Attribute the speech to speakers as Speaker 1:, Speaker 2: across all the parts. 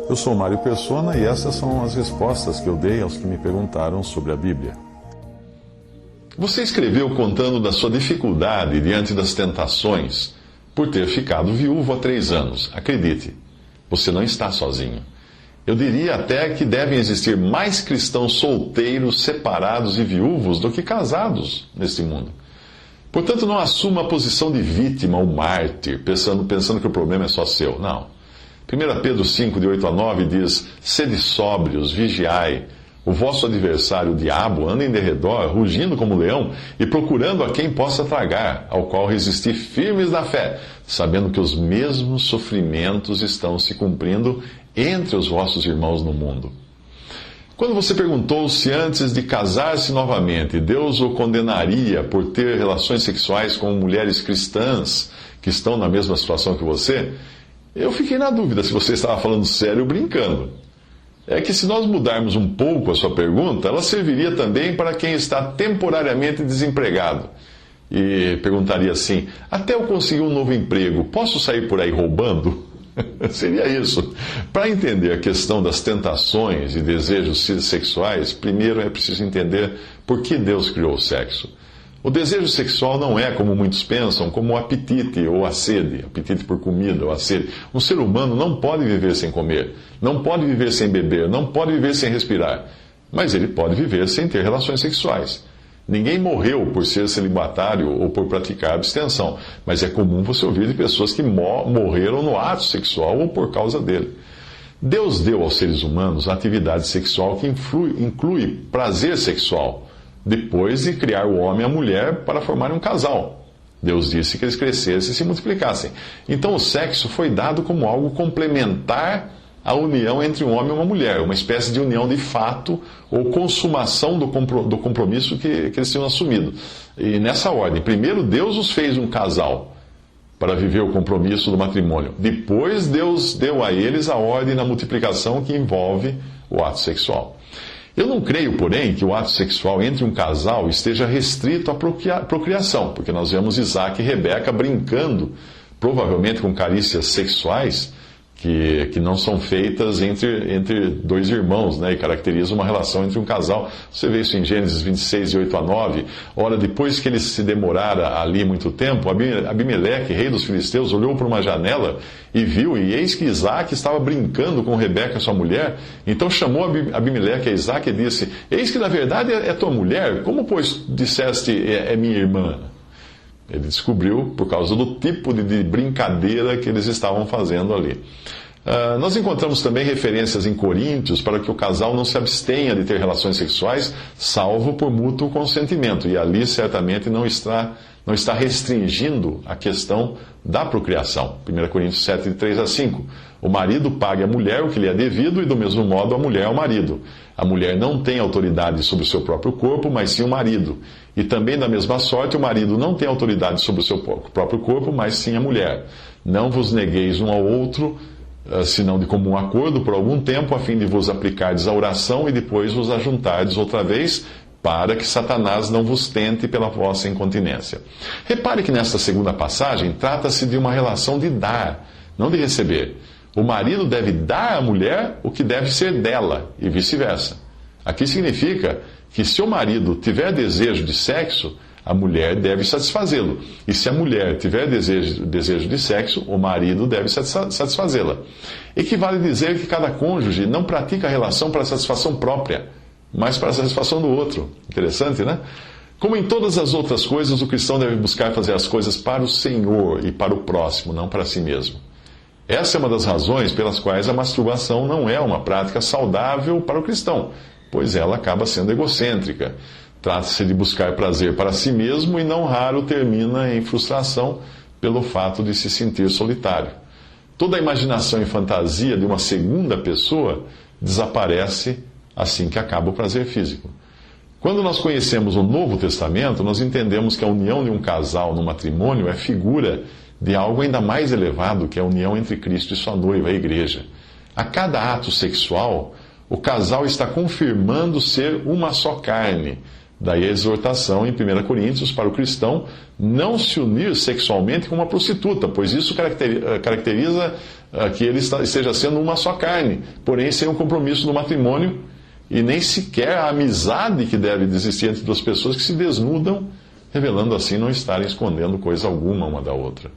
Speaker 1: Eu sou Mário Persona e essas são as respostas que eu dei aos que me perguntaram sobre a Bíblia.
Speaker 2: Você escreveu contando da sua dificuldade diante das tentações por ter ficado viúvo há 3 anos. Acredite, você não está sozinho. Eu diria até que devem existir mais cristãos solteiros, separados e viúvos do que casados neste mundo. Portanto, não assuma a posição de vítima ou mártir, pensando que o problema é só seu. Não. 1 Pedro 5, de 8 a 9 diz: Sede sóbrios, vigiai. O vosso adversário, o diabo, anda em derredor, rugindo como leão, e procurando a quem possa tragar, ao qual resistir firmes na fé, sabendo que os mesmos sofrimentos estão se cumprindo entre os vossos irmãos no mundo. Quando você perguntou se antes de casar-se novamente, Deus o condenaria por ter relações sexuais com mulheres cristãs que estão na mesma situação que você, eu fiquei na dúvida se você estava falando sério ou brincando. É que se nós mudarmos um pouco a sua pergunta, ela serviria também para quem está temporariamente desempregado. E perguntaria assim: até eu conseguir um novo emprego, posso sair por aí roubando? Seria isso. Para entender a questão das tentações e desejos sexuais, primeiro é preciso entender por que Deus criou o sexo. O desejo sexual não é, como muitos pensam, como o apetite ou a sede, apetite por comida ou a sede. Um ser humano não pode viver sem comer, não pode viver sem beber, não pode viver sem respirar, mas ele pode viver sem ter relações sexuais. Ninguém morreu por ser celibatário ou por praticar abstenção, mas é comum você ouvir de pessoas que morreram no ato sexual ou por causa dele. Deus deu aos seres humanos a atividade sexual que inclui prazer sexual, depois de criar o homem e a mulher para formarem um casal. Deus disse que eles crescessem e se multiplicassem. Então o sexo foi dado como algo complementar à união entre um homem e uma mulher, uma espécie de união de fato ou consumação do compromisso que eles tinham assumido. E nessa ordem, primeiro Deus os fez um casal para viver o compromisso do matrimônio. Depois Deus deu a eles a ordem da multiplicação que envolve o ato sexual. Eu não creio, porém, que o ato sexual entre um casal esteja restrito à procriação, porque nós vemos Isaac e Rebeca brincando, provavelmente com carícias sexuais, que não são feitas entre dois irmãos, né, e caracterizam uma relação entre um casal. Você vê isso em Gênesis 26, de 8 a 9. Ora, depois que eles se demoraram ali muito tempo, Abimeleque, rei dos filisteus, olhou por uma janela e viu, e eis que Isaac estava brincando com Rebeca, sua mulher. Então chamou Abimeleque a Isaac e disse: Eis que na verdade é tua mulher, como pois disseste é minha irmã? Ele descobriu por causa do tipo de brincadeira que eles estavam fazendo ali. Nós encontramos também referências em Coríntios para que o casal não se abstenha de ter relações sexuais, salvo por mútuo consentimento. E ali certamente não está restringindo a questão da procriação. 1 Coríntios 7, de 3 a 5. O marido pague à mulher o que lhe é devido, e do mesmo modo a mulher ao marido. A mulher não tem autoridade sobre o seu próprio corpo, mas sim o marido. E também da mesma sorte, o marido não tem autoridade sobre o seu próprio corpo, mas sim a mulher. Não vos negueis um ao outro, senão de comum acordo, por algum tempo, a fim de vos aplicardes à oração e depois vos ajuntardes outra vez, para que Satanás não vos tente pela vossa incontinência. Repare que nesta segunda passagem trata-se de uma relação de dar, não de receber. O marido deve dar à mulher o que deve ser dela, e vice-versa. Aqui significa que se o marido tiver desejo de sexo, a mulher deve satisfazê-lo. E se a mulher tiver desejo de sexo, o marido deve satisfazê-la. Equivale dizer que cada cônjuge não pratica a relação para satisfação própria, mas para a satisfação do outro. Interessante, né? Como em todas as outras coisas, o cristão deve buscar fazer as coisas para o Senhor e para o próximo, não para si mesmo. Essa é uma das razões pelas quais a masturbação não é uma prática saudável para o cristão, pois ela acaba sendo egocêntrica. Trata-se de buscar prazer para si mesmo e não raro termina em frustração pelo fato de se sentir solitário. Toda a imaginação e fantasia de uma segunda pessoa desaparece assim que acaba o prazer físico. Quando nós conhecemos o Novo Testamento, nós entendemos que a união de um casal no matrimônio é figura de algo ainda mais elevado, que é a união entre Cristo e sua noiva, a igreja. A cada ato sexual, o casal está confirmando ser uma só carne, Daí a exortação em 1 Coríntios para o cristão não se unir sexualmente com uma prostituta, pois isso caracteriza que ele esteja sendo uma só carne, porém sem um compromisso no matrimônio e nem sequer a amizade que deve existir entre duas pessoas que se desnudam, revelando assim não estarem escondendo coisa alguma uma da outra.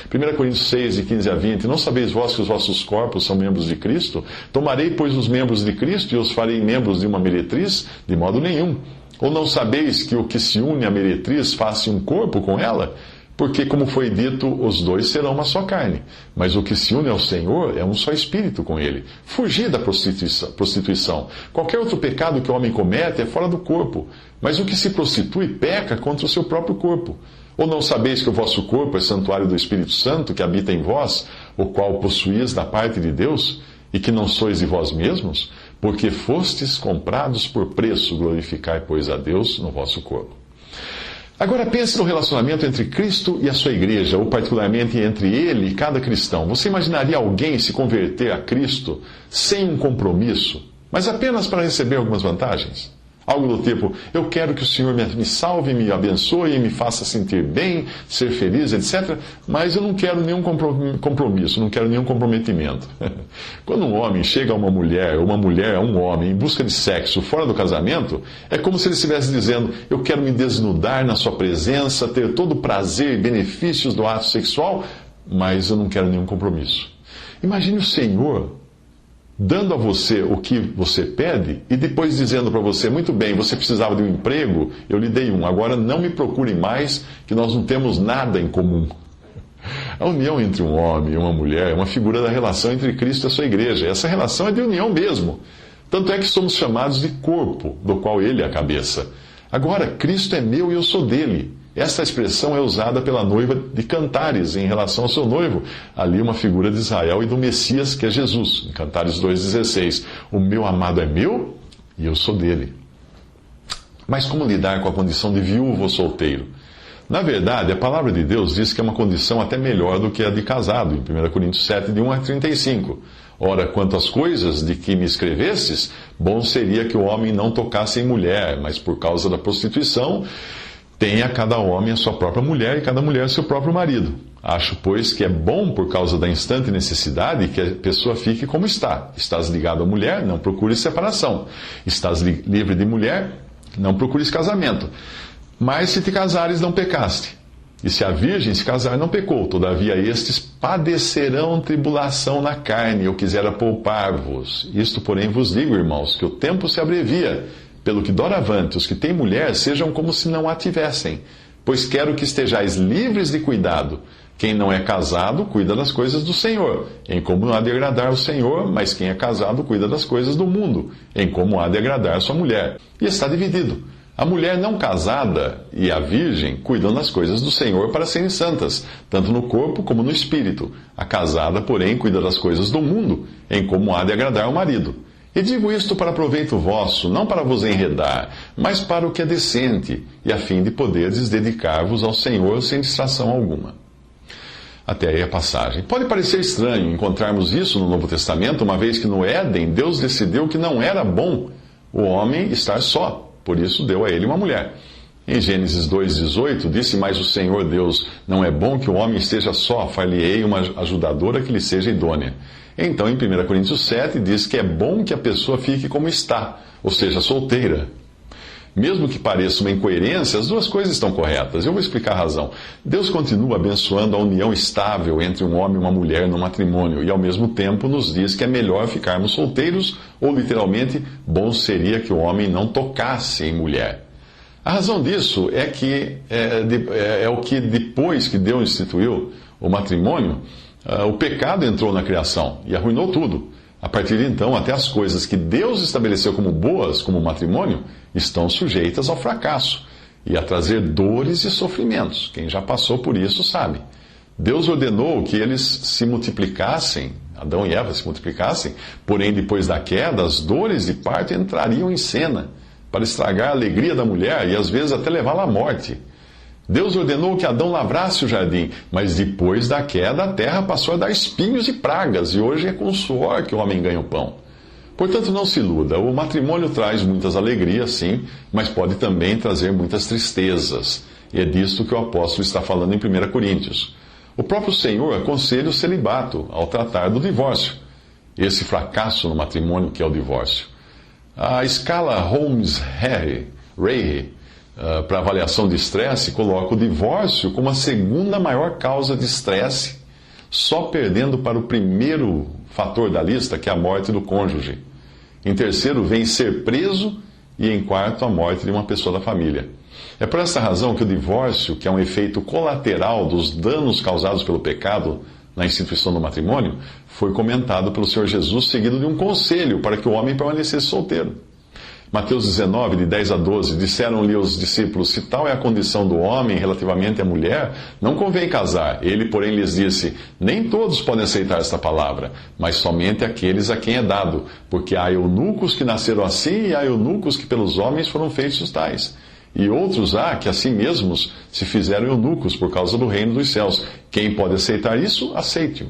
Speaker 2: 1 Coríntios 6, de 15 a 20, não sabeis vós que os vossos corpos são membros de Cristo? Tomarei, pois, os membros de Cristo e os farei membros de uma meretriz? De modo nenhum. Ou não sabeis que o que se une à meretriz faz-se um corpo com ela? Porque, como foi dito, os dois serão uma só carne. Mas o que se une ao Senhor é um só espírito com ele. Fugir da prostituição. Qualquer outro pecado que o homem comete é fora do corpo. Mas o que se prostitui peca contra o seu próprio corpo. Ou não sabeis que o vosso corpo é santuário do Espírito Santo que habita em vós, o qual possuís da parte de Deus, e que não sois de vós mesmos? Porque fostes comprados por preço, glorificai, pois, a Deus no vosso corpo. Agora pense no relacionamento entre Cristo e a sua igreja, ou particularmente entre ele e cada cristão. Você imaginaria alguém se converter a Cristo sem um compromisso, mas apenas para receber algumas vantagens? Algo do tipo, eu quero que o Senhor me salve, me abençoe, me faça sentir bem, ser feliz, etc. Mas eu não quero nenhum compromisso, não quero nenhum comprometimento. Quando um homem chega a uma mulher, ou uma mulher a um homem, em busca de sexo fora do casamento, é como se ele estivesse dizendo, eu quero me desnudar na sua presença, ter todo o prazer e benefícios do ato sexual, mas eu não quero nenhum compromisso. Imagine o Senhor dando a você o que você pede e depois dizendo para você, muito bem, você precisava de um emprego, eu lhe dei um, agora não me procure mais, que nós não temos nada em comum. A união entre um homem e uma mulher é uma figura da relação entre Cristo e a sua igreja. Essa relação é de união mesmo. Tanto é que somos chamados de corpo, do qual ele é a cabeça. Agora, Cristo é meu e eu sou dele. Esta expressão é usada pela noiva de Cantares em relação ao seu noivo. Ali uma figura de Israel e do Messias, que é Jesus. Em Cantares 2,16. O meu amado é meu e eu sou dele. Mas como lidar com a condição de viúvo ou solteiro? Na verdade, a palavra de Deus diz que é uma condição até melhor do que a de casado, em 1 Coríntios 7, de 1 a 35. Ora, quanto às coisas de que me escrevestes, bom seria que o homem não tocasse em mulher, mas por causa da prostituição, tenha cada homem a sua própria mulher e cada mulher seu próprio marido. Acho, pois, que é bom por causa da instante necessidade que a pessoa fique como está. Estás ligado à mulher, não procures separação. Estás livre de mulher, não procures casamento. Mas se te casares, não pecaste. E se a virgem se casar, não pecou. Todavia estes padecerão tribulação na carne. Eu quisera poupar-vos. Isto, porém, vos digo, irmãos, que o tempo se abrevia. Pelo que doravante, os que têm mulher sejam como se não a tivessem, pois quero que estejais livres de cuidado. Quem não é casado, cuida das coisas do Senhor, em como há de agradar o Senhor, mas quem é casado, cuida das coisas do mundo, em como há de agradar sua mulher. E está dividido. A mulher não casada e a virgem cuidam das coisas do Senhor para serem santas, tanto no corpo como no espírito. A casada, porém, cuida das coisas do mundo, em como há de agradar o marido. E digo isto para proveito vosso, não para vos enredar, mas para o que é decente, e a fim de poderdes dedicar-vos ao Senhor sem distração alguma. Até aí a passagem. Pode parecer estranho encontrarmos isso no Novo Testamento, uma vez que no Éden Deus decidiu que não era bom o homem estar só, por isso deu a ele uma mulher. Em Gênesis 2,18, disse, mas o Senhor Deus, não é bom que o homem esteja só, far-lhe-ei uma ajudadora que lhe seja idônea. Então, em 1 Coríntios 7, diz que é bom que a pessoa fique como está, ou seja, solteira. Mesmo que pareça uma incoerência, as duas coisas estão corretas. Eu vou explicar a razão. Deus continua abençoando a união estável entre um homem e uma mulher no matrimônio, e ao mesmo tempo nos diz que é melhor ficarmos solteiros, ou literalmente, bom seria que o homem não tocasse em mulher. A razão disso é que é o que depois que Deus instituiu o matrimônio, o pecado entrou na criação e arruinou tudo. A partir de então, até as coisas que Deus estabeleceu como boas, como o matrimônio, estão sujeitas ao fracasso e a trazer dores e sofrimentos. Quem já passou por isso sabe. Deus ordenou que eles se multiplicassem, Adão e Eva se multiplicassem, porém depois da queda, as dores de parto entrariam em cena para estragar a alegria da mulher e às vezes até levá-la à morte. Deus ordenou que Adão lavrasse o jardim, mas depois da queda a terra passou a dar espinhos e pragas, e hoje é com o suor que o homem ganha o pão. Portanto, não se iluda. O matrimônio traz muitas alegrias, sim, mas pode também trazer muitas tristezas. E é disto que o apóstolo está falando em 1 Coríntios. O próprio Senhor aconselha o celibato ao tratar do divórcio. Esse fracasso no matrimônio que é o divórcio. A escala Holmes-Rahe para avaliação de estresse coloca o divórcio como a segunda maior causa de estresse, só perdendo para o primeiro fator da lista, que é a morte do cônjuge. Em terceiro vem ser preso e em quarto a morte de uma pessoa da família. É por essa razão que o divórcio, que é um efeito colateral dos danos causados pelo pecado na instituição do matrimônio, foi comentado pelo Senhor Jesus, seguido de um conselho para que o homem permanecesse solteiro. Mateus 19, de 10 a 12, disseram-lhe os discípulos: se tal é a condição do homem relativamente à mulher, não convém casar. Ele, porém, lhes disse: nem todos podem aceitar esta palavra, mas somente aqueles a quem é dado, porque há eunucos que nasceram assim e há eunucos que pelos homens foram feitos tais. E outros há que a si mesmos se fizeram eunucos por causa do reino dos céus. Quem pode aceitar isso, aceite-o.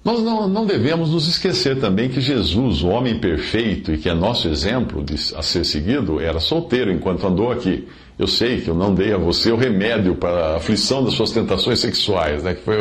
Speaker 2: Nós não devemos nos esquecer também que Jesus, o homem perfeito e que é nosso exemplo a ser seguido, era solteiro enquanto andou aqui. Eu sei que eu não dei a você o remédio para a aflição das suas tentações sexuais, né, que foi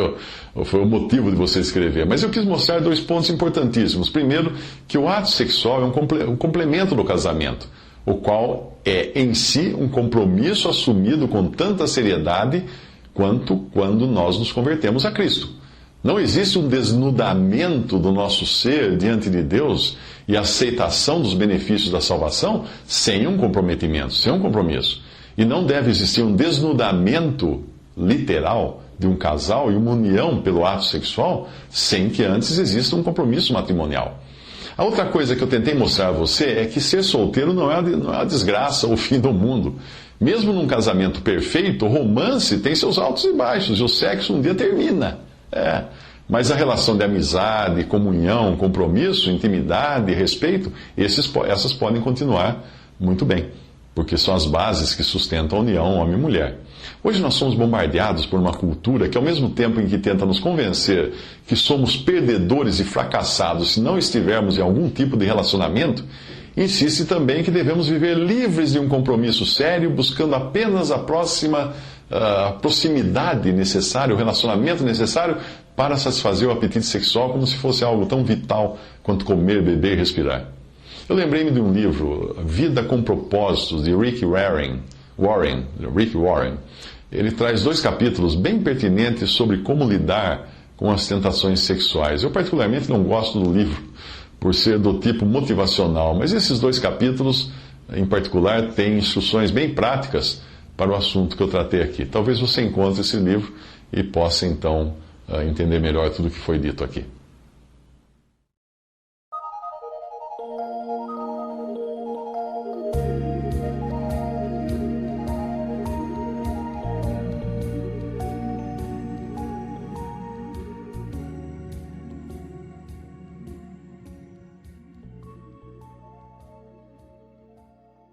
Speaker 2: o motivo de você escrever. Mas eu quis mostrar 2 pontos importantíssimos. Primeiro, que o ato sexual é um complemento do casamento, o qual é em si um compromisso assumido com tanta seriedade quanto quando nós nos convertemos a Cristo. Não existe um desnudamento do nosso ser diante de Deus e aceitação dos benefícios da salvação sem um comprometimento, sem um compromisso. E não deve existir um desnudamento literal de um casal e uma união pelo ato sexual sem que antes exista um compromisso matrimonial. A outra coisa que eu tentei mostrar a você é que ser solteiro não é a desgraça ou o fim do mundo. Mesmo num casamento perfeito, o romance tem seus altos e baixos e o sexo um dia termina. Mas a relação de amizade, comunhão, compromisso, intimidade, respeito, essas podem continuar muito bem, porque são as bases que sustentam a união homem e mulher. Hoje nós somos bombardeados por uma cultura que, ao mesmo tempo em que tenta nos convencer que somos perdedores e fracassados se não estivermos em algum tipo de relacionamento, insiste também que devemos viver livres de um compromisso sério, buscando apenas a proximidade necessária, o relacionamento necessário para satisfazer o apetite sexual, como se fosse algo tão vital quanto comer, beber e respirar. Eu lembrei-me de um livro, Vida com Propósitos, de Rick Warren. Ele traz 2 capítulos bem pertinentes sobre como lidar com as tentações sexuais. Eu particularmente não gosto do livro, por ser do tipo motivacional, mas esses 2 capítulos, em particular, têm instruções bem práticas para o assunto que eu tratei aqui. Talvez você encontre esse livro e possa, então, entender melhor tudo o que foi dito aqui.